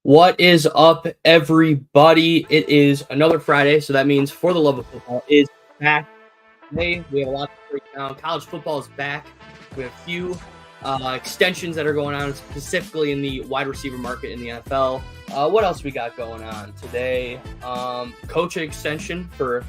What is up, everybody? It is another Friday, so that means For the Love of Football is back. Today, we have a lot to break down. College football is back. We have a few extensions that are going on, specifically in the wide receiver market in the NFL. What else we got going on today? Coaching extension for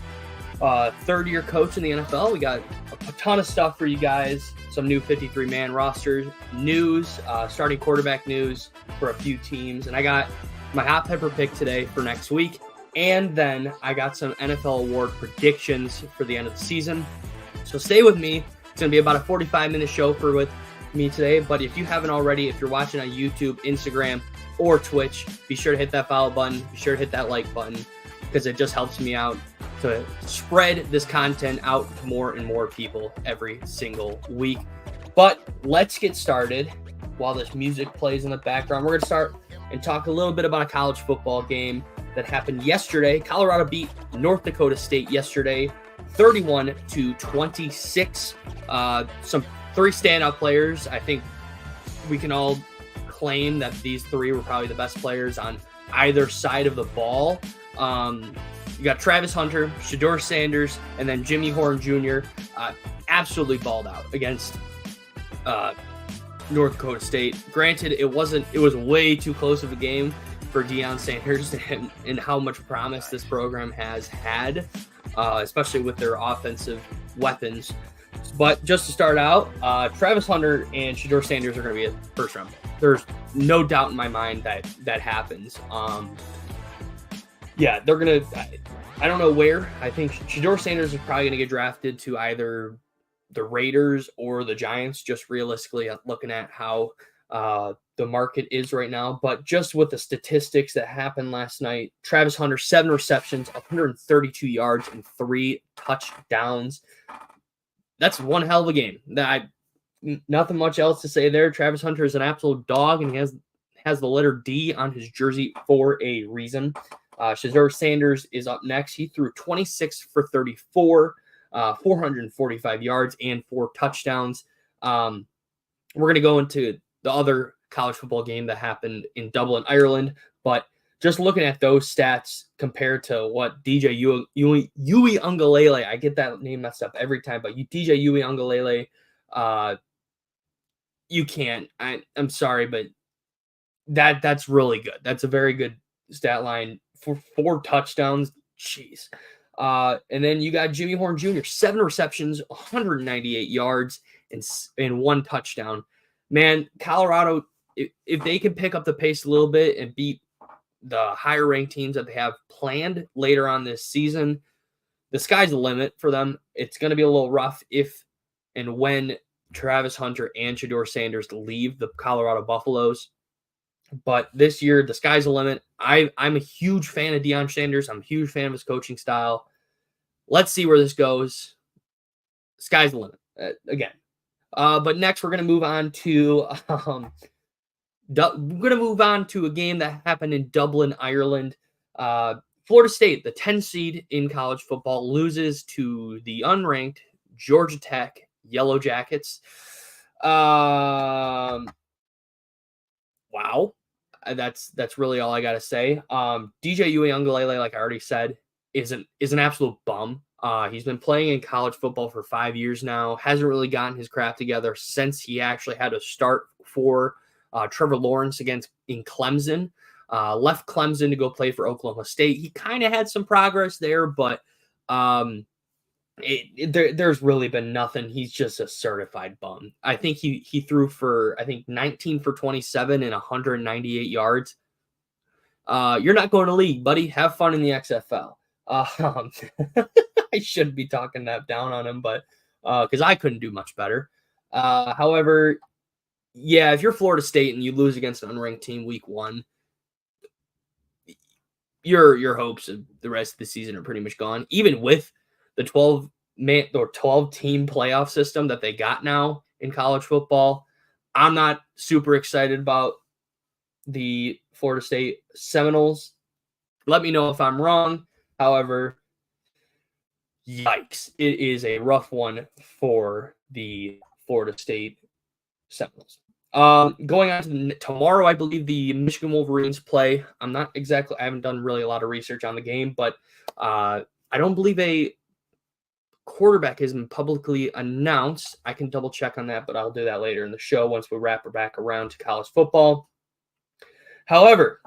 third-year coach in the NFL. We got a ton of stuff for you guys. Some new 53-man rosters, news, starting quarterback news for a few teams. And I got my hot pepper pick today for next week. And then I got some NFL award predictions for the end of the season. So stay with me. It's going to be about a 45-minute show with me today. But if you haven't already, if you're watching on YouTube, Instagram, or Twitch, be sure to hit that follow button. Be sure to hit that like button because it just helps me out to spread this content out to more and more people every single week. But let's get started while this music plays in the background. We're going to start and talk a little bit about a college football game that happened yesterday. Colorado beat North Dakota State yesterday, 31-26. Some three standout players. I think we can all claim that these three were probably the best players on either side of the ball. You got Travis Hunter, Shedeur Sanders, and then Jimmy Horn Jr. Absolutely balled out against North Dakota State. Granted, it was way too close of a game for Deion Sanders and how much promise this program has had, especially with their offensive weapons. But just to start out, Travis Hunter and Shedeur Sanders are going to be a first round. There's no doubt in my mind that happens. Yeah, they're going to – I don't know where. I think Shedeur Sanders is probably going to get drafted to either the Raiders or the Giants, just realistically looking at how the market is right now. But just with the statistics that happened last night, Travis Hunter, 7 receptions, 132 yards, and 3 touchdowns. That's one hell of a game. Nothing much else to say there. Travis Hunter is an absolute dog, and he has the letter D on his jersey for a reason. Shedeur Sanders is up next. He threw 26 for 34, 445 yards, and 4 touchdowns. We're going to go into the other college football game that happened in Dublin, Ireland. But just looking at those stats compared to what DJ Uiagalelei, I get that name messed up every time, but DJ Uiagalelei, you can't. I'm sorry, but that's really good. That's a very good stat line. For 4 touchdowns, jeez. And then you got Jimmy Horn Jr., 7 receptions, 198 yards, and 1 touchdown. Man, Colorado, if they can pick up the pace a little bit and beat the higher ranked teams that they have planned later on this season, the sky's the limit for them. It's going to be a little rough if and when Travis Hunter and Shedeur Sanders leave the Colorado Buffaloes. But this year, the sky's the limit. I'm a huge fan of Deion Sanders. I'm a huge fan of his coaching style. Let's see where this goes. Sky's the limit again. But next, we're going to move on to a game that happened in Dublin, Ireland. Florida State, the 10 seed in college football, loses to the unranked Georgia Tech Yellow Jackets. Wow. That's really all I got to say. DJ Uiagalelei, like I already said, is an absolute bum. He's been playing in college football for 5 years now. Hasn't really gotten his crap together since he actually had to start for Trevor Lawrence in Clemson. Left Clemson to go play for Oklahoma State. He kind of had some progress there, but there's really been nothing. He's just a certified bum. I think he threw for 19 for 27 and 198 yards. You're not going to league, buddy. Have fun in the XFL. I shouldn't be talking that down on him, but because I couldn't do much better. However, Yeah, if you're Florida State and you lose against an unranked team week 1, your hopes of the rest of the season are pretty much gone. Even with the 12-man or 12-team playoff system that they got now in college football, I'm not super excited about the Florida State Seminoles. Let me know if I'm wrong. However, yikes, it is a rough one for the Florida State Seminoles. Going on to tomorrow, I believe the Michigan Wolverines play. I haven't done really a lot of research on the game, but I don't believe a quarterback has been publicly announced. I can double check on that, but I'll do that later in the show once we wrap it back around to college football. However,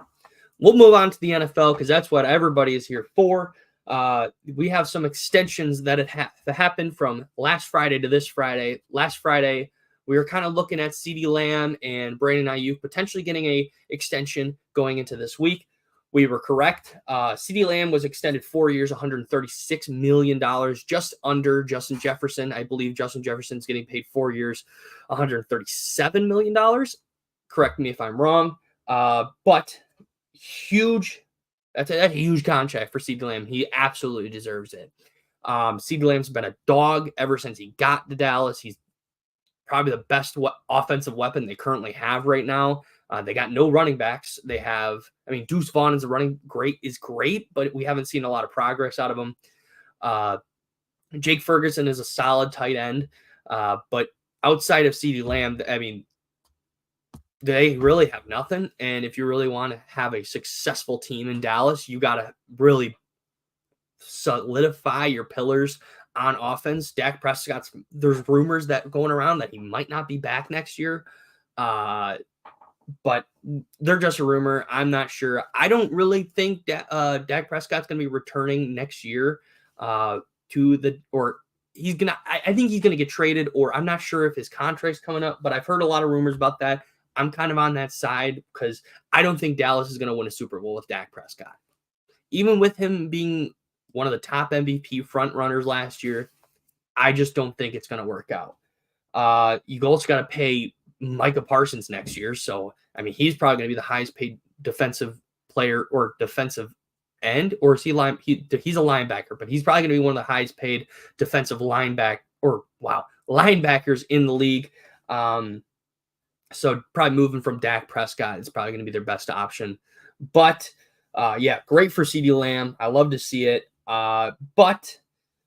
we'll move on to the NFL because that's what everybody is here for. We have some extensions that happened from last Friday to this Friday. Last Friday, we were kind of looking at CeeDee Lamb and Brandon Aiyuk potentially getting a extension going into this week. We were correct. CeeDee Lamb was extended 4 years, $136 million, just under Justin Jefferson. I believe Justin Jefferson's getting paid 4 years, $137 million. Correct me if I'm wrong. But huge. That's a huge contract for CeeDee Lamb. He absolutely deserves it. CeeDee Lamb's been a dog ever since he got to Dallas. He's probably the best offensive weapon they currently have right now. They got no running backs. Deuce Vaughn is great, but we haven't seen a lot of progress out of him. Jake Ferguson is a solid tight end, but outside of CeeDee Lamb, they really have nothing. And if you really want to have a successful team in Dallas, you got to really solidify your pillars on offense. Dak Prescott, there's rumors that going around that he might not be back next year. But they're just a rumor. I'm not sure. I don't really think that Dak Prescott's going to be returning next year I think he's going to get traded, or I'm not sure if his contract's coming up, but I've heard a lot of rumors about that. I'm kind of on that side because I don't think Dallas is going to win a Super Bowl with Dak Prescott. Even with him being one of the top MVP front runners last year, I just don't think it's going to work out. You also got to pay Micah Parsons next year. So, he's probably going to be the highest paid defensive player or defensive end, or is he's a linebacker, but he's probably going to be one of the highest paid defensive linebackers in the league. So probably moving from Dak Prescott is probably going to be their best option. But great for CeeDee Lamb. I love to see it. But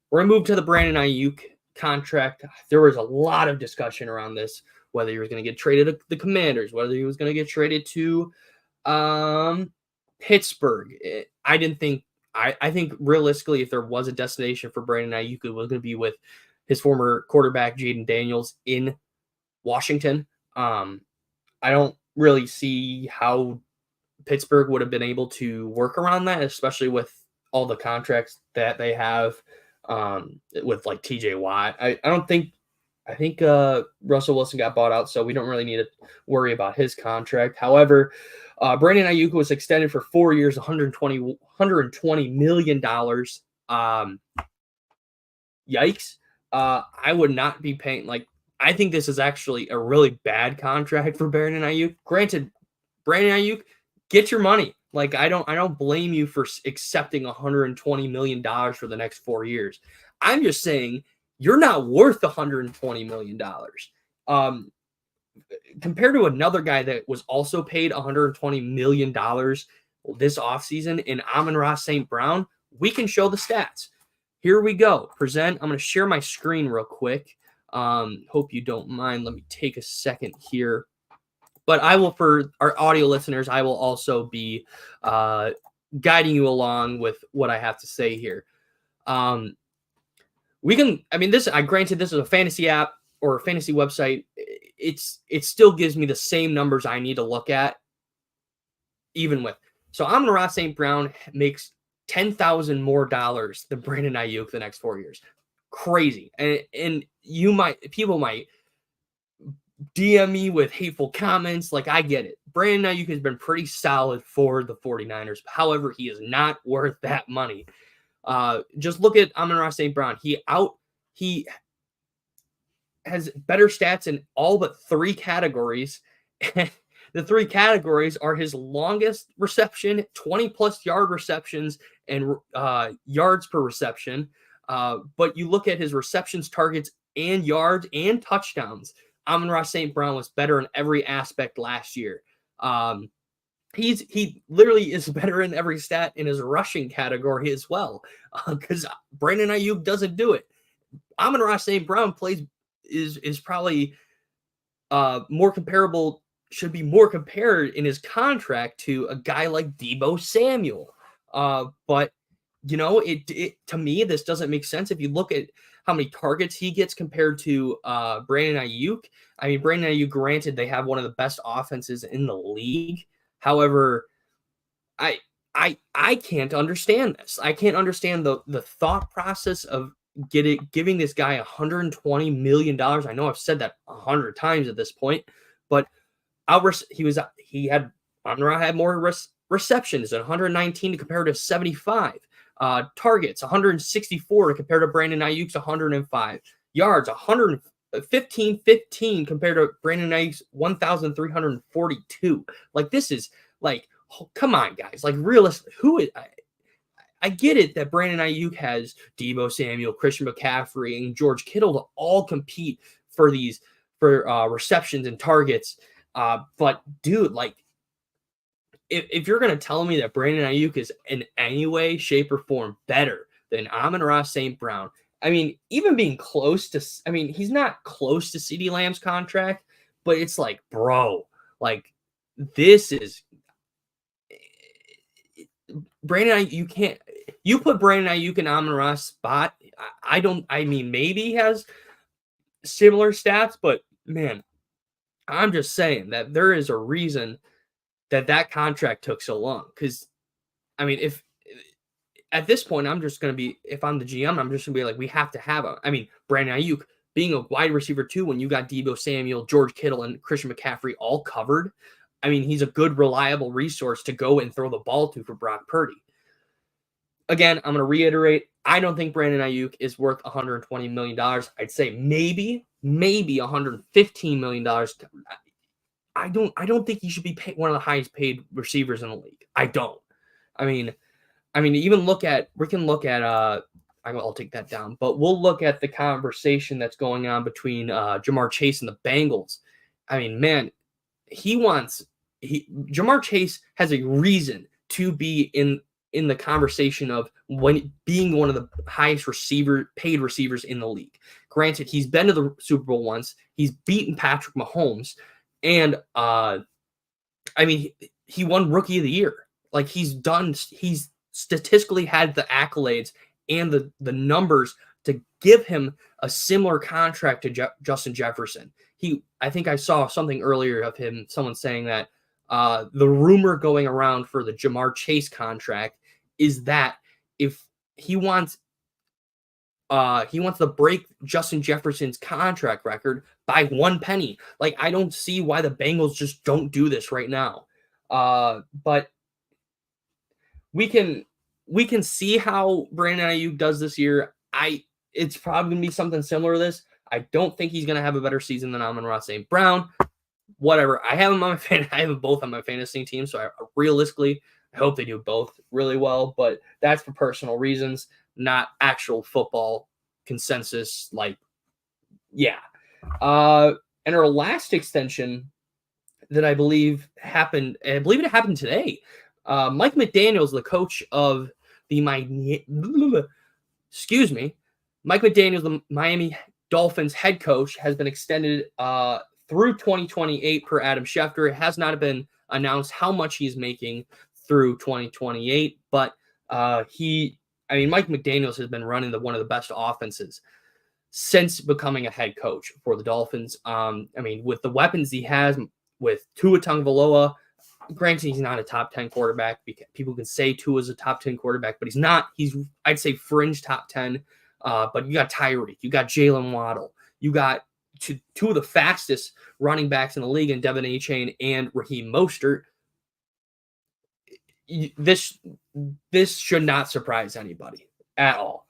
we're going to move to the Brandon Aiyuk contract. There was a lot of discussion around this, whether he was going to get traded to the Commanders, whether he was going to get traded to Pittsburgh. I think realistically, if there was a destination for Brandon Aiyuk, it was going to be with his former quarterback, Jaden Daniels, in Washington. I don't really see how Pittsburgh would have been able to work around that, especially with all the contracts that they have with like TJ Watt. I think Russell Wilson got bought out, so we don't really need to worry about his contract. However, Brandon Aiyuk was extended for 4 years, $120 million. Yikes. I would not be paying, I think this is actually a really bad contract for Brandon Aiyuk. Granted, Brandon Aiyuk, get your money. I don't blame you for accepting $120 million for the next 4 years. I'm just saying you're not worth $120 million. Compared to another guy that was also paid $120 million this offseason in Amon-Ra St. Brown, we can show the stats. Here we go. I'm going to share my screen real quick. Hope you don't mind. Let me take a second here. But I will, for our audio listeners, I will also be guiding you along with what I have to say here. Granted, this is a fantasy app or a fantasy website. It still gives me the same numbers I need to look at, even with. So Amon-Ra St. Brown makes $10,000 more than Brandon Aiyuk the next 4 years. Crazy. And people might DM me with hateful comments. I get it. Brandon Aiyuk has been pretty solid for the 49ers. However, he is not worth that money. Just look at Amon-Ra St. Brown. has better stats in all but 3 categories. And the 3 categories are his longest reception, 20+ yard receptions, and yards per reception. But you look at his receptions, targets, and yards and touchdowns. Amon-Ra St. Brown was better in every aspect last year. He literally is better in every stat in his rushing category as well, because Brandon Aiyuk doesn't do it. Amon-Ra St. Brown is probably more comparable, should be more compared in his contract to a guy like Deebo Samuel. But it to me, this doesn't make sense if you look at how many targets he gets compared to Brandon Aiyuk. I mean, Brandon Aiyuk, granted, they have one of the best offenses in the league. However, I can't understand this. I can't understand the thought process of giving this guy $120 million. I know I've said that 100 times at this point, but Amon-Ra had more receptions at 119 to compare to 75. Targets 164 to compare to Brandon Aiyuk's 105. Yards 115 compared to Brandon Aiyuk's 1,342. Like, this is like, oh, come on, guys. Like, realistic. I get it that Brandon Aiyuk has Deebo Samuel, Christian McCaffrey, and George Kittle to all compete for receptions and targets. But dude, like, if you're gonna tell me that Brandon Aiyuk is in any way, shape, or form better than Amon-Ra St. Brown, I mean, even being close to, I mean, he's not close to CeeDee Lamb's contract, but it's like, bro, like, this is Brandon Aiyuk. You put Brandon Aiyuk in Amon-Ra's spot. I mean, maybe he has similar stats, but man, I'm just saying that there is a reason that contract took so long. Because, I mean, if at this point, if I'm the GM, I'm just going to be like, we have to have Brandon Aiyuk being a wide receiver too, when you got Deebo Samuel, George Kittle, and Christian McCaffrey all covered. I mean, he's a good, reliable resource to go and throw the ball to for Brock Purdy. Again, I'm going to reiterate, I don't think Brandon Aiyuk is worth $120 million. I'd say maybe $115 million. I don't think he should be one of the highest paid receivers in the league. I don't. I mean, I'll take that down, but we'll look at the conversation that's going on between Ja'Marr Chase and the Bengals. I mean, man, Ja'Marr Chase has a reason to be in the conversation of being one of the highest paid receivers in the league. Granted, he's been to the Super Bowl once. He's beaten Patrick Mahomes, and he won Rookie of the Year. Like, he's statistically had the accolades and the numbers to give him a similar contract to Justin Jefferson. I think I saw something earlier of someone saying that the rumor going around for the Ja'Marr Chase contract is that if he wants to break Justin Jefferson's contract record by one penny. Like, I don't see why the Bengals just don't do this right now. But we can see how Brandon Aiyuk does this year. It's probably gonna be something similar to this. I don't think he's gonna have a better season than Amon-Ra St. Brown. Whatever. I have them both on my fantasy team, so realistically, I hope they do both really well. But that's for personal reasons, not actual football consensus. Like, yeah. And our last extension that I believe it happened today. Mike McDaniels, the coach of the Mike McDaniels, the Miami Dolphins head coach, has been extended through 2028 per Adam Schefter. It has not been announced how much he's making through 2028, but Mike McDaniels has been running one of the best offenses since becoming a head coach for the Dolphins. With the weapons he has, with Tua Tagovailoa, granted he's not a top 10 quarterback. People can say Tua's a top 10 quarterback, but he's not. He's, I'd say, fringe top 10. But you got Tyreek, you got Jalen Waddle, you got two of the fastest running backs in the league in Devin Achane and Raheem Mostert. This should not surprise anybody at all.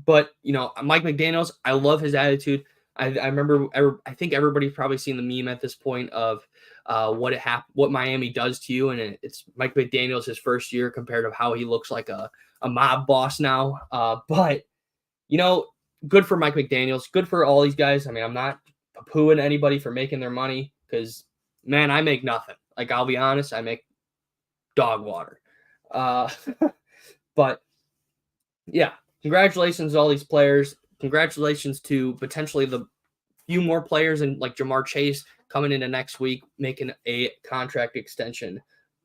But, Mike McDaniels, I love his attitude. I remember, I think everybody's probably seen the meme at this point of what Miami does to you, and it's Mike McDaniels his first year compared to how he looks like a mob boss now. But good for Mike McDaniels, good for all these guys. I mean, I'm not poo-pooing anybody for making their money because, man, I make nothing. Like, I'll be honest, I make dog water. Uh, but yeah, congratulations to all these players. Congratulations to potentially the few more players and like Jamar Chase coming into next week, making a contract extension.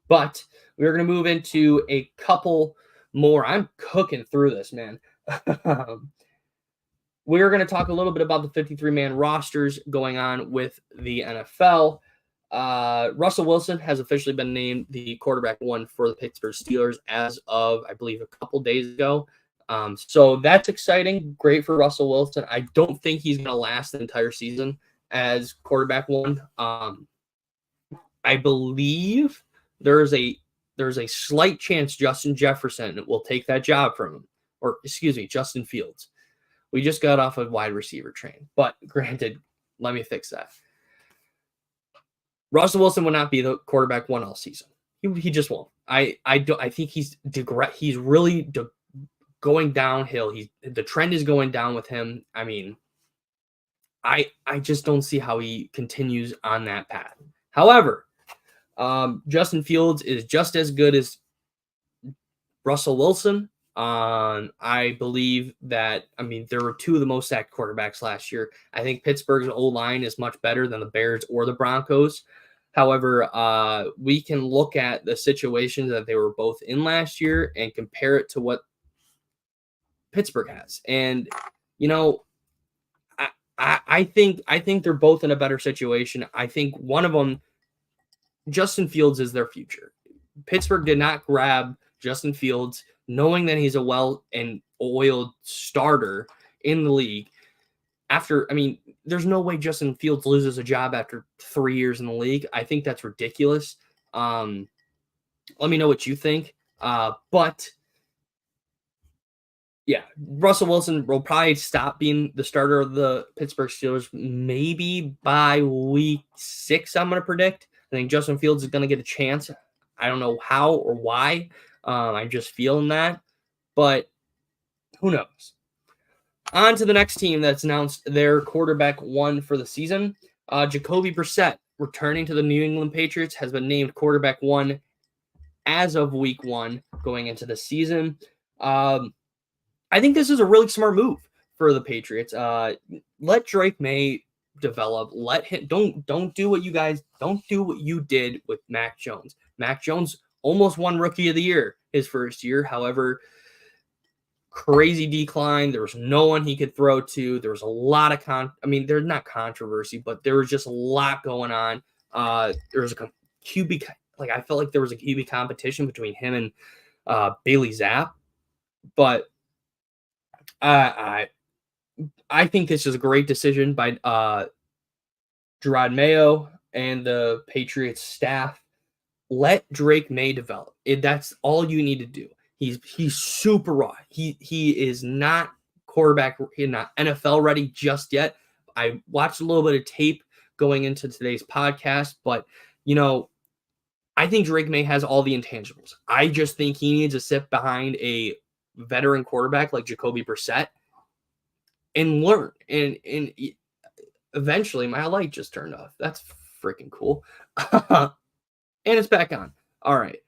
But we're going to move into a couple more. I'm cooking through this, man. We're going to talk a little bit about the 53-man rosters going on with the NFL. Russell Wilson has officially been named the quarterback one for the Pittsburgh Steelers as of, I believe, a couple days ago. So that's exciting. Great for Russell Wilson. I don't think he's going to last the entire season as quarterback one. I believe there's a slight chance Justin Jefferson will take that job from him, or excuse me, Justin Fields. We just got off a wide receiver train, but granted, let me fix that. Russell Wilson will not be the quarterback one all season. He just won't. I think he's really going downhill. The trend is going down with him. I mean, I just don't see how he continues on that path. However, Justin Fields is just as good as Russell Wilson. I believe that, there were two of the most sacked quarterbacks last year. I think Pittsburgh's O-line is much better than the Bears or the Broncos. However, we can look at the situations that they were both in last year and compare it to what Pittsburgh has. And, I think they're both in a better situation. I think one of them, Justin Fields, is their future. Pittsburgh did not grab Justin Fields knowing that he's a well and oiled starter in the league. There's no way Justin Fields loses a job after 3 years in the league. I think that's ridiculous. Let me know what you think. But yeah, Russell Wilson will probably stop being the starter of the Pittsburgh Steelers maybe by week 6, I'm going to predict. I think Justin Fields is going to get a chance. I don't know how or why. I'm just feeling that. But who knows? On to the next team that's announced their quarterback one for the season. Jacoby Brissett, returning to the New England Patriots, has been named quarterback one as of week 1 going into the season. I think this is a really smart move for the Patriots. Let Drake May develop. Let him don't do what you did with Mac Jones. Mac Jones almost won Rookie of the Year his first year. However, crazy decline. There was no one he could throw to. There was a lot of there's not controversy, but there was just a lot going on. There was a QB, I felt like there was a QB competition between him and Bailey Zapp. But I think this is a great decision by Gerard Mayo and the Patriots staff. Let Drake May develop. That's all you need to do. He's super raw. He is not quarterback, not NFL ready just yet. I watched a little bit of tape going into today's podcast, but I think Drake May has all the intangibles. I just think he needs to sit behind a veteran quarterback like Jacoby Brissett and learn. And eventually, my light just turned off. That's freaking cool. And it's back on. All right.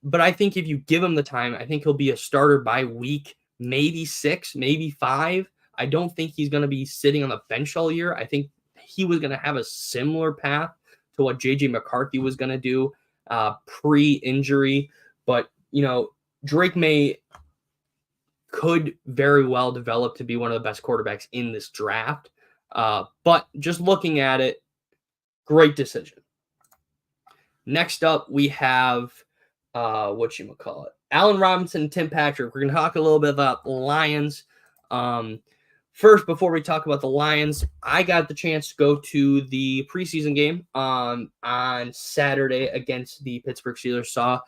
But I think if you give him the time, I think he'll be a starter by week maybe 6, maybe 5. I don't think he's going to be sitting on the bench all year. I think he was going to have a similar path to what J.J. McCarthy was going to do pre-injury. But, Drake May could very well develop to be one of the best quarterbacks in this draft. But just looking at it, great decision. Next up, we have Allen Robinson and Tim Patrick. We're going to talk a little bit about the Lions. First, before we talk about the Lions, I got the chance to go to the preseason game on Saturday against the Pittsburgh Steelers. Saw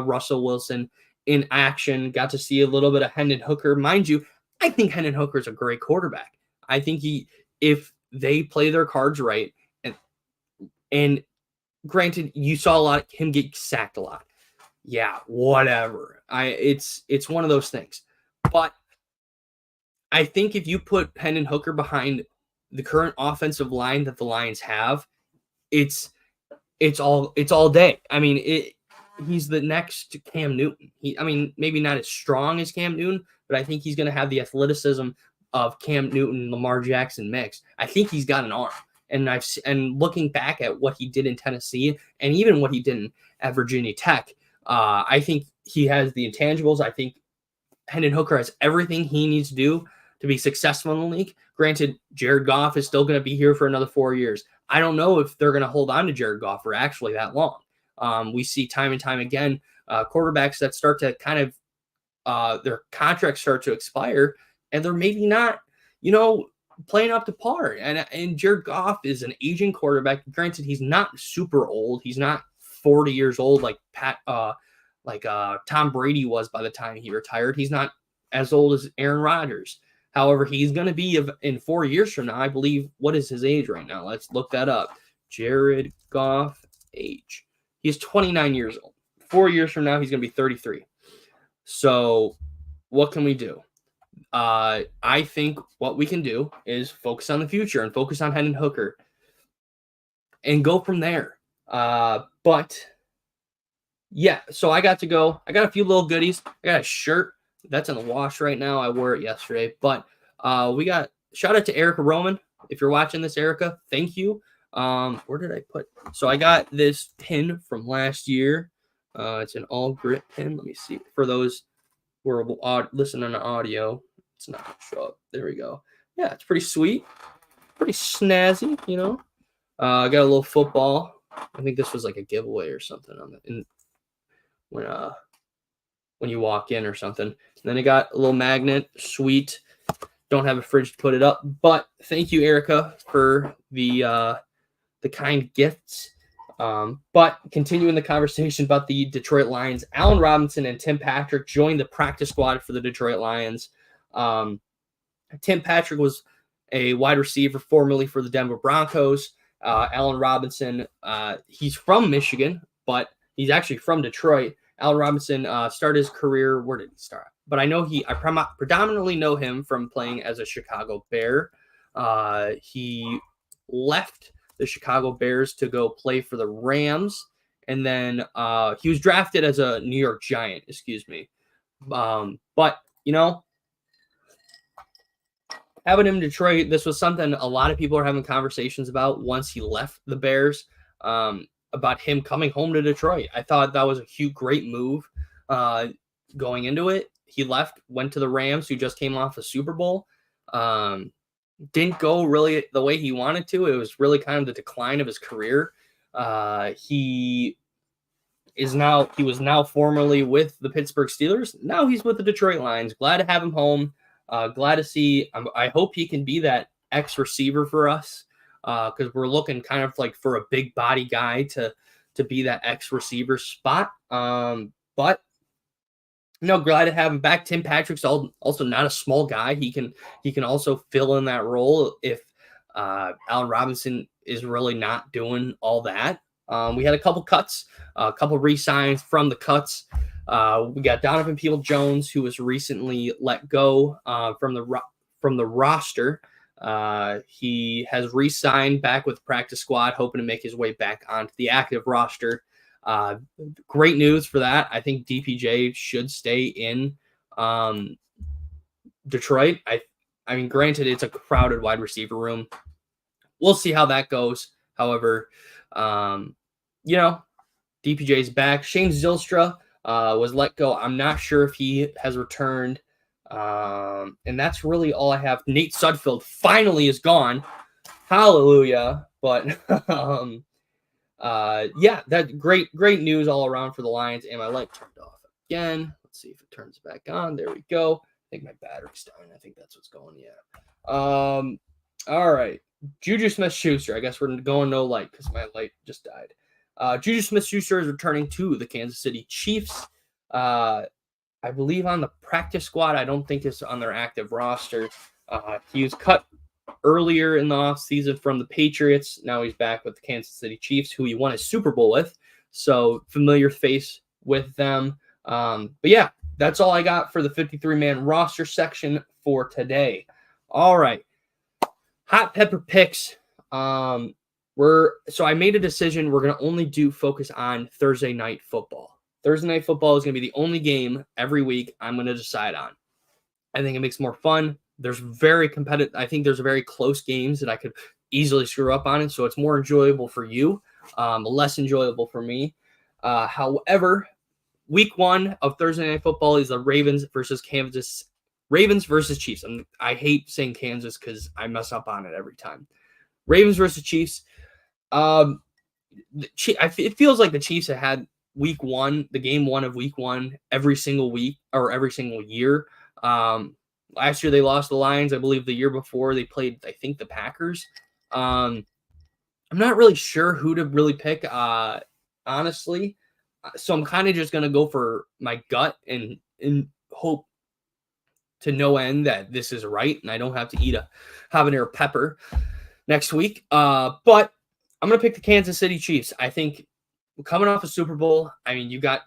Russell Wilson in action, got to see a little bit of Hendon Hooker. Mind you, I think Hendon Hooker is a great quarterback. I think if they play their cards right, and granted, you saw a lot of him get sacked a lot. Yeah, whatever. It's one of those things. But I think if you put Hendon Hooker behind the current offensive line that the Lions have, it's all day. I mean, he's the next Cam Newton. I mean, maybe not as strong as Cam Newton, but I think he's going to have the athleticism of Cam Newton, Lamar Jackson mix. I think he's got an arm. And looking back at what he did in Tennessee and even what he did at Virginia Tech, I think he has the intangibles. I think Hendon Hooker has everything he needs to do to be successful in the league. Granted, Jared Goff is still going to be here for another 4 years. I don't know if they're going to hold on to Jared Goff for actually that long. We see time and time again quarterbacks that start to kind of their contracts start to expire, and they're maybe not, playing up to par. And Jared Goff is an aging quarterback. Granted, he's not super old. He's not 40 years old like Tom Brady was by the time he retired. He's not as old as Aaron Rodgers. However, he's going to be in 4 years from now. I believe, what is his age right now? Let's look that up. Jared Goff age. He's 29 years old. 4 years from now, he's going to be 33. So what can we do? I think what we can do is focus on the future and focus on Hendon Hooker and go from there. But yeah, so I got to go. I got a few little goodies. I got a shirt that's in the wash right now. I wore it yesterday, but we got shout out to Erica Roman. If you're watching this, Erica, thank you. Where did I put? So I got this pin from last year. It's an all grit pin. Let me see for those who are listening to audio. It's not gonna show up. There we go. Yeah, it's pretty sweet, pretty snazzy. I got a little football. I think this was like a giveaway or something on the when you walk in or something. And then I got a little magnet. Sweet. Don't have a fridge to put it up, but thank you, Erica, for the kind gifts. But continuing the conversation about the Detroit Lions, Allen Robinson and Tim Patrick joined the practice squad for the Detroit Lions. Tim Patrick was a wide receiver formerly for the Denver Broncos. Allen Robinson, he's from Michigan, but he's actually from Detroit. Allen Robinson started his career. Where did he start? But I predominantly know him from playing as a Chicago Bear. He left the Chicago Bears to go play for the Rams, and then he was drafted as a New York Giant. Excuse me. But having him in Detroit, this was something a lot of people are having conversations about once he left the Bears. About him coming home to Detroit. I thought that was a great move going into it. He left, went to the Rams, who just came off a Super Bowl. Didn't go really the way he wanted to. It was really kind of the decline of his career. He was now formerly with the Pittsburgh Steelers. Now he's with the Detroit Lions. Glad to have him home. Glad to see. I hope he can be that X receiver for us. Because we're looking kind of like for a big body guy to be that X receiver spot. But glad to have him back. Tim Patrick's also not a small guy. He can also fill in that role if Allen Robinson is really not doing all that. We had a couple cuts, a couple re-signs from the cuts. We got Donovan Peoples-Jones, who was recently let go from the roster. He has re-signed back with the practice squad, hoping to make his way back onto the active roster. Great news for that. I think DPJ should stay in Detroit. I mean, granted, it's a crowded wide receiver room. We'll see how that goes. However, DPJ's back. Shane Zylstra was let go. I'm not sure if he has returned. And that's really all I have. Nate Sudfeld finally is gone. Hallelujah. But that great news all around for the Lions. And my light turned off again. Let's see if it turns back on. There we go. I think my battery's dying. I think that's what's going. Yeah. All right. Juju Smith-Schuster. I guess we're going no light because my light just died. Juju Smith-Schuster is returning to the Kansas City Chiefs. I believe, on the practice squad. I don't think it's on their active roster. He was cut earlier in the offseason from the Patriots. Now he's back with the Kansas City Chiefs, who he won a Super Bowl with. So familiar face with them. But yeah, that's all I got for the 53-man roster section for today. All right. Hot pepper picks. So I made a decision. We're going to only focus on Thursday night football. Thursday night football is going to be the only game every week I'm going to decide on. I think it makes more fun. There's very competitive. I think there's very close games that I could easily screw up on it. So it's more enjoyable for you, less enjoyable for me. However, week 1 of Thursday night football is the Ravens versus Chiefs. I hate saying Kansas because I mess up on it every time. Ravens versus Chiefs. It feels like the Chiefs have had week 1, the game 1 of week 1, every single week or every single year. Last year they lost the Lions. I believe the year before they played, I think, the Packers. I'm not really sure who to really pick, honestly. So I'm kind of just going to go for my gut and hope to no end that this is right and I don't have to eat a habanero pepper next week. But I'm going to pick the Kansas City Chiefs. I think coming off a Super Bowl, I mean, you got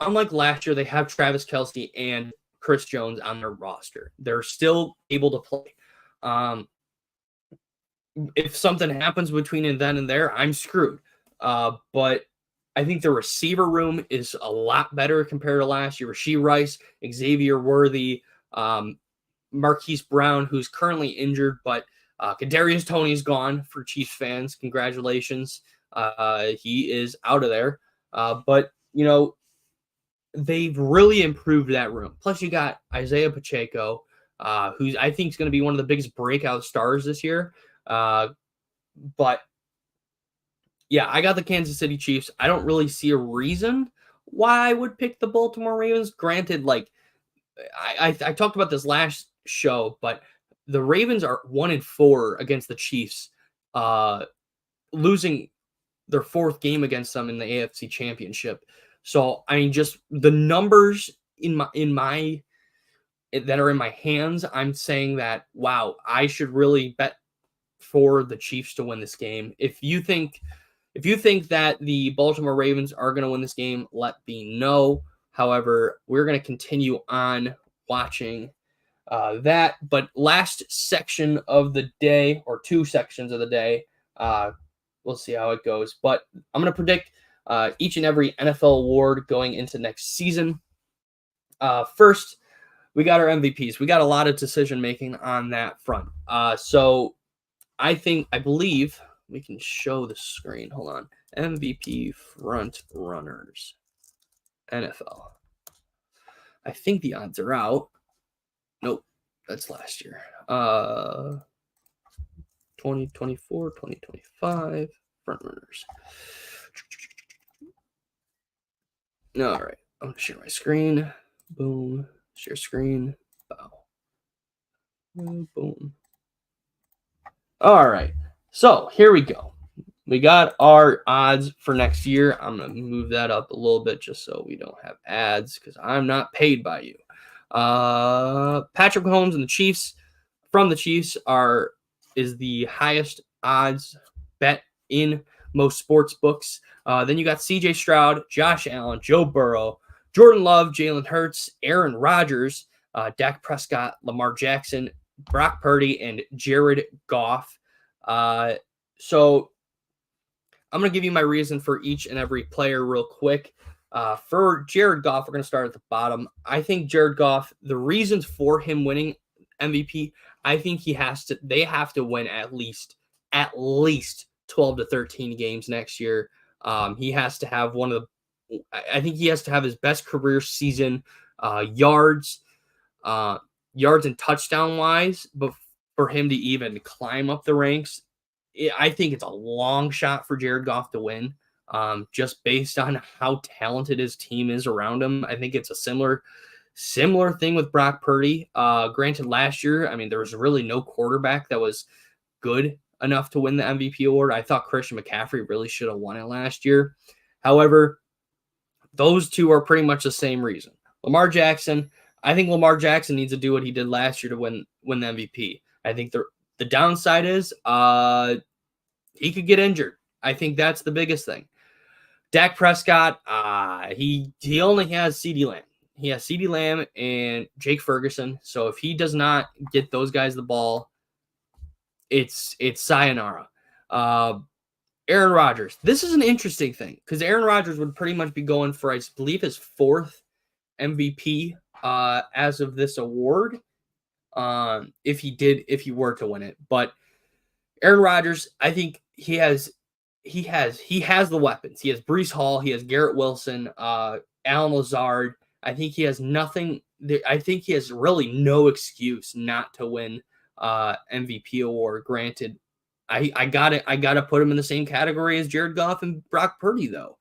unlike last year, they have Travis Kelce and Chris Jones on their roster. They're still able to play. If something happens between then and there, I'm screwed. But I think the receiver room is a lot better compared to last year. Rashee Rice, Xavier Worthy, Marquise Brown, who's currently injured, but Kadarius Toney's gone for Chiefs fans. Congratulations. He is out of there. But, you know, they've really improved that room. Plus, you got Isaiah Pacheco, who's I think is going to be one of the biggest breakout stars this year. But yeah, I got the Kansas City Chiefs. I don't really see a reason why I would pick the Baltimore Ravens. Granted, like I talked about this last show, but the Ravens are 1-4 against the Chiefs, losing their 4th game against them in the AFC Championship. So I mean, just the numbers in my that are in my hands, I'm saying that wow, I should really bet for the Chiefs to win this game. If you think that the Baltimore Ravens are going to win this game, let me know. However, we're going to continue on watching that. But last section of the day, or 2 sections of the day, we'll see how it goes. But I'm going to predict each and every NFL award going into next season. First, we got our MVPs. We got a lot of decision making on that front. So I believe we can show the screen. Hold on. MVP front runners. NFL. I think the odds are out. Nope. That's last year. 2024, 2025 front runners. All right. I'm going to share my screen. Boom. Share screen. Bow. Boom. All right. So here we go. We got our odds for next year. I'm going to move that up a little bit just so we don't have ads because I'm not paid by you. Patrick Mahomes and the Chiefs is the highest odds bet in most sports books. Then you got CJ Stroud, Josh Allen, Joe Burrow, Jordan Love, Jalen Hurts, Aaron Rodgers, Dak Prescott, Lamar Jackson, Brock Purdy, and Jared Goff. So I'm going to give you my reason for each and every player real quick. For Jared Goff, we're going to start at the bottom. I think Jared Goff, the reasons for him winning MVP, I think they have to win at least 12 to 13 games next year. He has to have I think he has to have his best career season, yards and touchdown wise, but for him to even climb up the ranks, I think it's a long shot for Jared Goff to win. Just based on how talented his team is around him. I think it's a similar thing with Brock Purdy. Granted, last year, I mean, there was really no quarterback that was good enough to win the MVP award. I thought Christian McCaffrey really should have won it last year. However, Those two are pretty much the same reason. Lamar Jackson, I think Lamar Jackson needs to do what he did last year to win the MVP. I think the downside is he could get injured. I think that's the biggest thing. Dak Prescott, he only has CeeDee Lamb. He has CeeDee Lamb and Jake Ferguson. So if he does not get those guys the ball, it's sayonara. Aaron Rodgers. This is an interesting thing because Aaron Rodgers would pretty much be going for, I believe, his fourth MVP as of this award. If he were to win it. But Aaron Rodgers, I think he has the weapons. He has Breece Hall, he has Garrett Wilson, Alan Lazard. I think he has nothing. I think he has really no excuse not to win MVP award. Granted, I gotta put him in the same category as Jared Goff and Brock Purdy, though.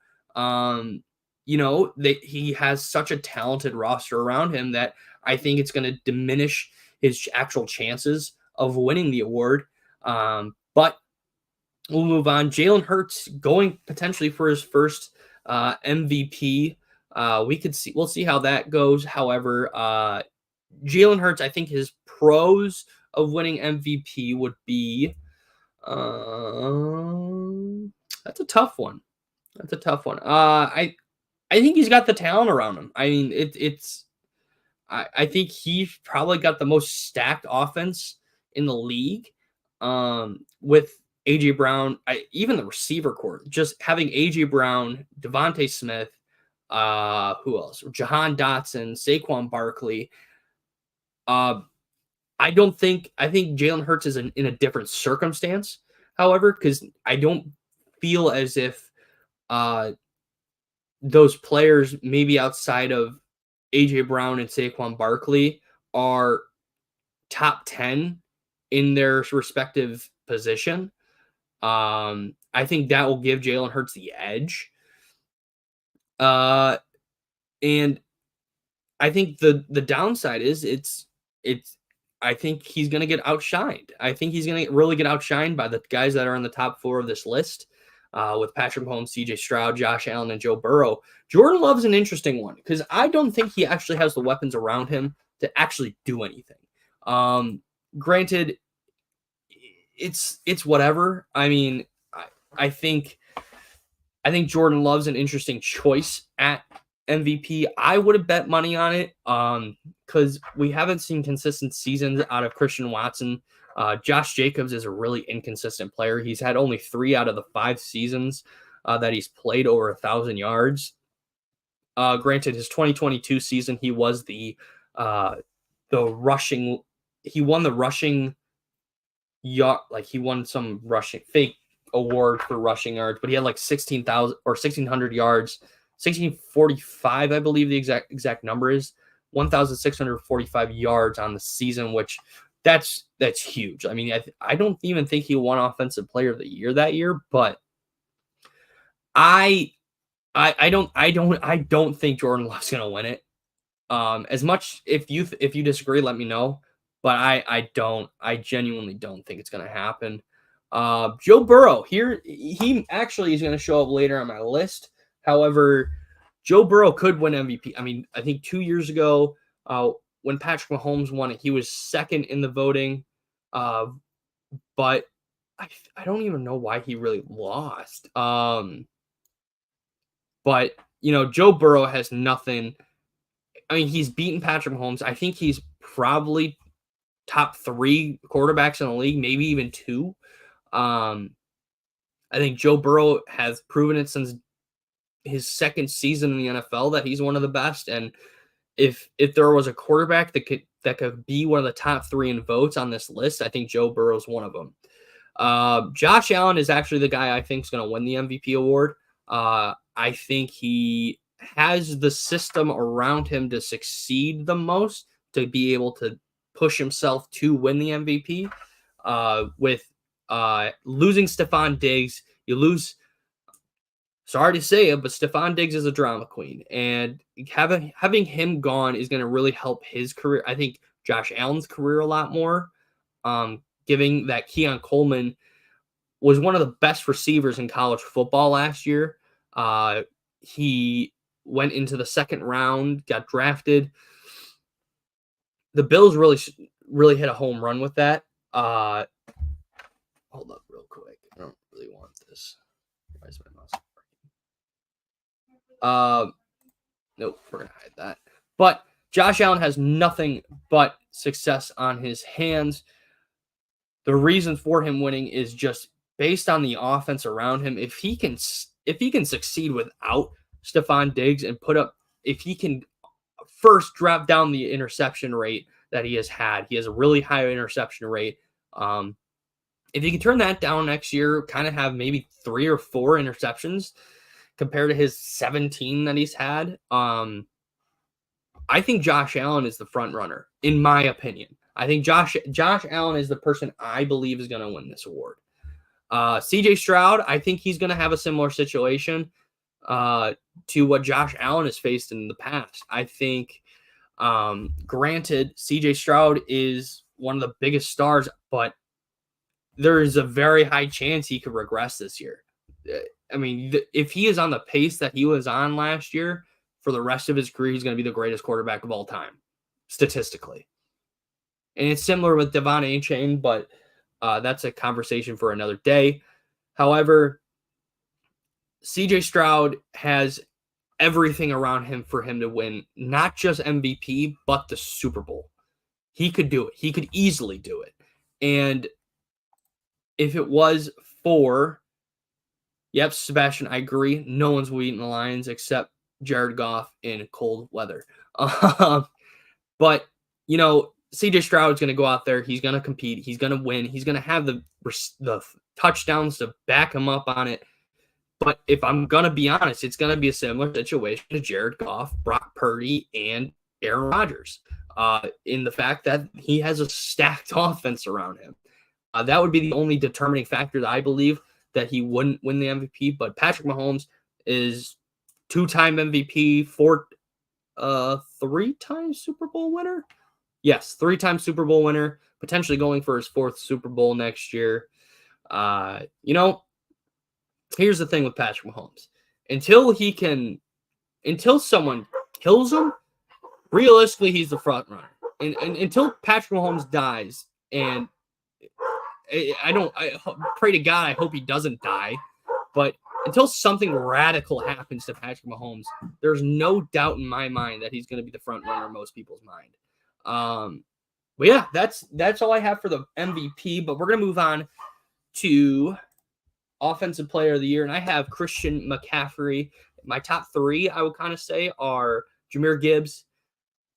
He has such a talented roster around him that I think it's going to diminish his actual chances of winning the award. But we'll move on. Jalen Hurts going potentially for his first MVP. We'll see how that goes. However, Jalen Hurts, I think his pros of winning MVP would be that's a tough one. I think he's got the talent around him. I mean, I think he's probably got the most stacked offense in the league. With AJ Brown, even the receiver corps, just having AJ Brown, Devontae Smith, who else? Jahan Dotson, Saquon Barkley. I think Jalen Hurts is in a different circumstance. However, because I don't feel as if those players, maybe outside of AJ Brown and Saquon Barkley, are top 10 in their respective position. I think that will give Jalen Hurts the edge. And I think the downside is I think he's going to get outshined. I think he's going to really get outshined by the guys that are in the top 4 of this list, with Patrick Mahomes, CJ Stroud, Josh Allen, and Joe Burrow. Jordan Love's an interesting one because I don't think he actually has the weapons around him to actually do anything. Granted, it's whatever. I mean, I think Jordan Love's an interesting choice at MVP. I would have bet money on it because we haven't seen consistent seasons out of Christian Watson. Josh Jacobs is a really inconsistent player. He's had only 3 out of the 5 seasons that he's played over 1,000 yards. Granted, his 2022 season, he was the rushing. He won the rushing yard, like he won some rushing fake award for rushing yards, but he had like 16,000 or 1,600 yards, 1,645, I believe the exact number is 1,645 yards on the season, which that's huge. I mean, I don't even think he won Offensive Player of the Year that year, but I don't think Jordan Love's gonna win it. As much if you disagree, let me know. But I genuinely don't think it's gonna happen. Joe Burrow here, he actually is gonna show up later on my list. However, Joe Burrow could win MVP. I mean, I think 2 years ago, when Patrick Mahomes won it, he was second in the voting. But I don't even know why he really lost. But Joe Burrow has nothing. I mean, he's beaten Patrick Mahomes. I think he's probably top 3 quarterbacks in the league, maybe even 2. I think Joe Burrow has proven it since his second season in the NFL that he's one of the best. And if there was a quarterback that could be one of the top 3 in votes on this list, I think Joe Burrow's one of them. Josh Allen is actually the guy I think is going to win the MVP award. I think he has the system around him to succeed the most, to be able to push himself to win the MVP. With losing Stephon Diggs, you lose. Sorry to say it, but Stephon Diggs is a drama queen, and having him gone is going to really help his career. I think Josh Allen's career a lot more. Giving that Keon Coleman was one of the best receivers in college football last year. He went into the second round, got drafted. The Bills really hit a home run with that. Hold up real quick. I don't really want this. Why is my mouse working? Nope, we're gonna hide that. But Josh Allen has nothing but success on his hands. The reason for him winning is just based on the offense around him. If he can succeed without Stephon Diggs and if he can first drop down the interception rate that he has a really high interception rate. If he can turn that down next year, kind of have maybe 3 or 4 interceptions compared to his 17 that he's had, I think Josh Allen is the front runner, in my opinion. I think Josh Allen is the person I believe is going to win this award. CJ Stroud, I think he's going to have a similar situation to what Josh Allen has faced in the past. I think, granted, CJ Stroud is one of the biggest stars, but there is a very high chance he could regress this year. I mean, if he is on the pace that he was on last year for the rest of his career, he's going to be the greatest quarterback of all time, statistically. And it's similar with Devon Achane, but that's a conversation for another day. However, CJ Stroud has everything around him for him to win, not just MVP, but the Super Bowl. He could do it. He could easily do it. And if it was for, yep, Sebastian, I agree. No one's beating the Lions except Jared Goff in cold weather. But, you know, CJ Stroud is going to go out there. He's going to compete. He's going to win. He's going to have the touchdowns to back him up on it. But if I'm going to be honest, it's going to be a similar situation to Jared Goff, Brock Purdy, and Aaron Rodgers in the fact that he has a stacked offense around him. That would be the only determining factor that I believe that he wouldn't win the MVP. But Patrick Mahomes is 2-time MVP, 3-time Super Bowl winner. Yes, 3-time Super Bowl winner, potentially going for his 4th Super Bowl next year. You know, here's the thing with Patrick Mahomes. Until someone kills him, realistically, he's the front runner. And until Patrick Mahomes dies, and I pray to God, I hope he doesn't die, but until something radical happens to Patrick Mahomes, there's no doubt in my mind that he's going to be the front runner in most people's mind. But yeah, that's all I have for the MVP, but we're going to move on to Offensive Player of the Year, and I have Christian McCaffrey. My top 3, I would kind of say, are Jahmyr Gibbs,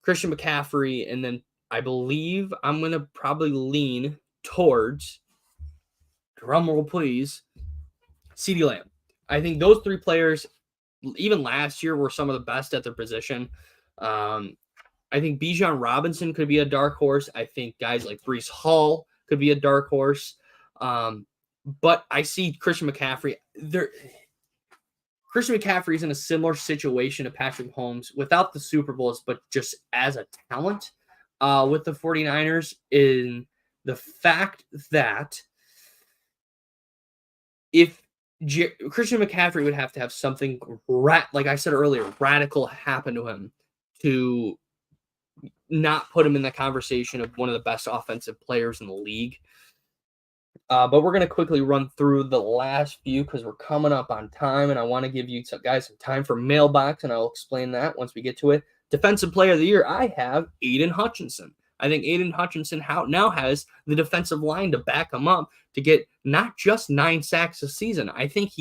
Christian McCaffrey, and then I believe I'm going to probably lean towards, drumroll please, CeeDee Lamb. I think those 3 players, even last year, were some of the best at their position. I think Bijan Robinson could be a dark horse. I think guys like Breece Hall could be a dark horse. But I see Christian McCaffrey. Christian McCaffrey is in a similar situation to Patrick Mahomes without the Super Bowls, but just as a talent with the 49ers, in the fact that if Christian McCaffrey would have to have something, like I said earlier, radical happen to him to not put him in the conversation of one of the best offensive players in the league. But we're going to quickly run through the last few because we're coming up on time, and I want to give you guys some time for mailbox, and I'll explain that once we get to it. Defensive Player of the Year, I have Aiden Hutchinson. I think Aiden Hutchinson now has the defensive line to back him up to get not just 9 sacks a season. I think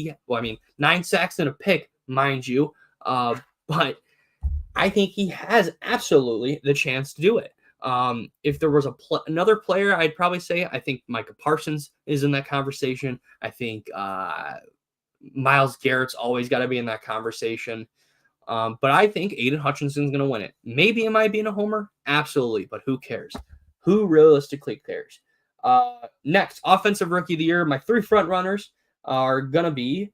9 sacks and a pick, mind you, but I think he has absolutely the chance to do it. If there was another player, I'd probably say I think Micah Parsons is in that conversation. I think Myles Garrett's always got to be in that conversation. But I think Aiden Hutchinson's going to win it. Maybe am I being a homer? Absolutely, but who cares? Who realistically cares? Next, Offensive Rookie of the Year. My 3 front runners are going to be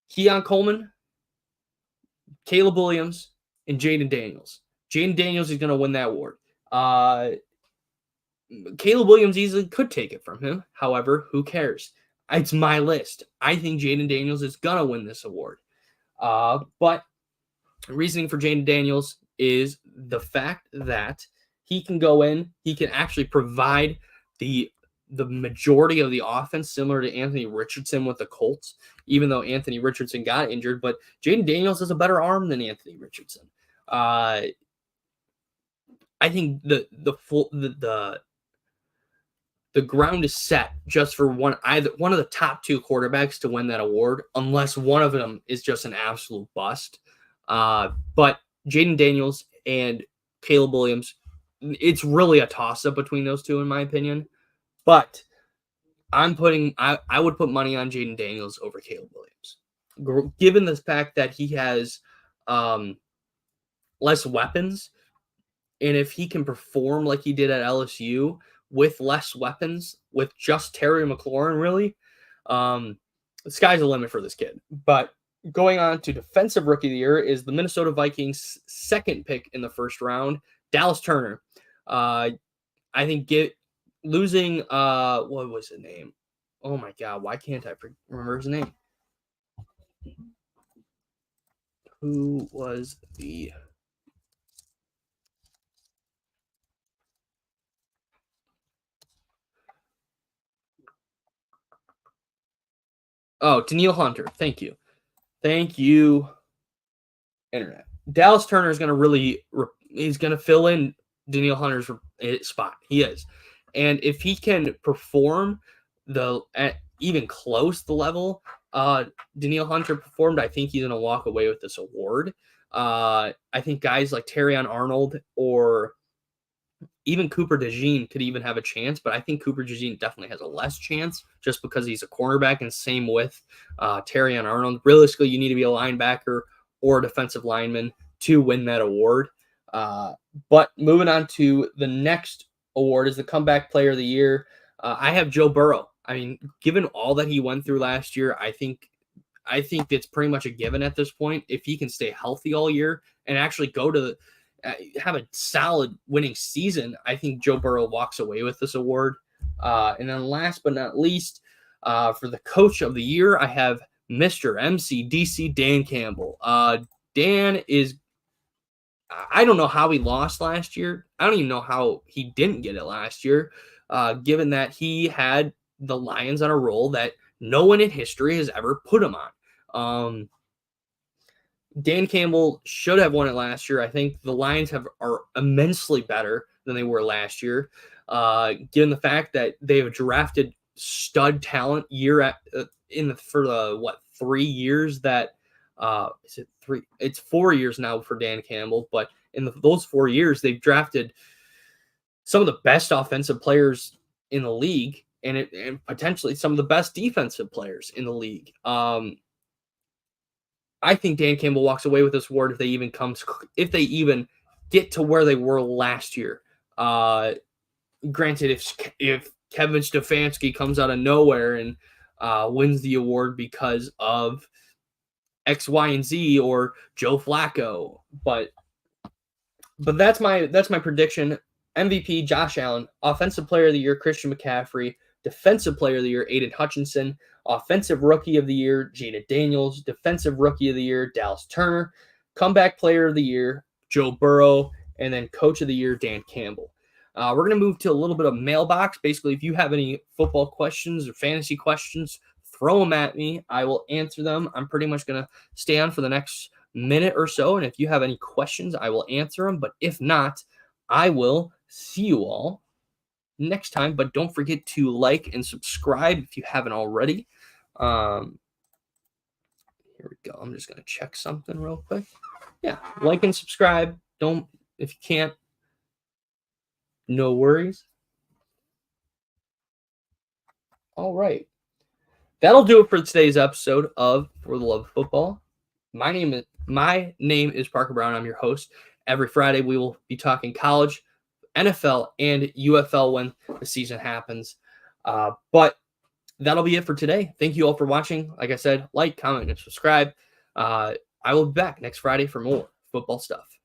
Keon Coleman, Caleb Williams, and Jaden Daniels. Jaden Daniels is going to win that award. Caleb Williams easily could take it from him. However, who cares? It's my list. I think Jaden Daniels is going to win this award. But reasoning for Jaden Daniels is the fact that he can go in, he can actually provide the majority of the offense, similar to Anthony Richardson with the Colts, even though Anthony Richardson got injured. But Jaden Daniels has a better arm than Anthony Richardson. I think the ground is set just for one of the top two quarterbacks to win that award, unless one of them is just an absolute bust. But Jaden Daniels and Caleb Williams, it's really a toss-up between those two, in my opinion. But I would put money on Jaden Daniels over Caleb Williams, given the fact that he has less weapons, and if he can perform like he did at LSU with less weapons, with just Terry McLaurin, really, the sky's the limit for this kid. But going on to defensive rookie of the year is the Minnesota Vikings' second pick in the first round, Dallas Turner. I think losing what was his name? Oh my God, why can't I remember his name? Who was the Danielle Hunter. Thank you, internet. Dallas Turner is going to he's going to fill in Danielle Hunter's spot. He is, and if he can perform at even close the level Danielle Hunter performed, I think he's going to walk away with this award. I think guys like Terrion Arnold or even Cooper DeJean could even have a chance, but I think Cooper DeJean definitely has a less chance just because he's a cornerback, and same with Terrion Arnold. Realistically, you need to be a linebacker or a defensive lineman to win that award. But moving on to the next award is the Comeback Player of the Year. I have Joe Burrow. I mean, given all that he went through last year, I think it's pretty much a given at this point. If he can stay healthy all year and actually go to have a solid winning season, I think Joe Burrow walks away with this award. And then last but not least, for the Coach of the Year, I have Mr. MCDC Dan Campbell. Dan is, I don't know how he lost last year. I don't even know how he didn't get it last year, given that he had the Lions on a roll that no one in history has ever put him on. Dan Campbell should have won it last year. I think the Lions are immensely better than they were last year, given the fact that they have drafted stud talent for the 3 years that is it 3? It's 4 years now for Dan Campbell, but in those 4 years they've drafted some of the best offensive players in the league, and potentially some of the best defensive players in the league. I think Dan Campbell walks away with this award if they even get to where they were last year. Granted, if Kevin Stefanski comes out of nowhere and wins the award because of X, Y, and Z, or Joe Flacco, but that's my prediction. MVP Josh Allen, Offensive Player of the Year Christian McCaffrey, Defensive Player of the Year Aiden Hutchinson, Offensive Rookie of the Year Jaden Daniels, Defensive Rookie of the Year Dallas Turner, Comeback Player of the Year Joe Burrow, and then Coach of the Year Dan Campbell. We're going to move to a little bit of mailbox. Basically, if you have any football questions or fantasy questions, throw them at me. I will answer them. I'm pretty much going to stay on for the next minute or so, and if you have any questions, I will answer them. But if not, I will see you all next time. But don't forget to like and subscribe if you haven't already. Here we go. I'm just going to check something real quick. Yeah, like and subscribe. If you can't, no worries. All right. That'll do it for today's episode of For the Love of Football. My name is Parker Brown. I'm your host. Every Friday we will be talking college, NFL, and UFL when the season happens. But that'll be it for today. Thank you all for watching. Like I said, like, comment, and subscribe. I will be back next Friday for more football stuff.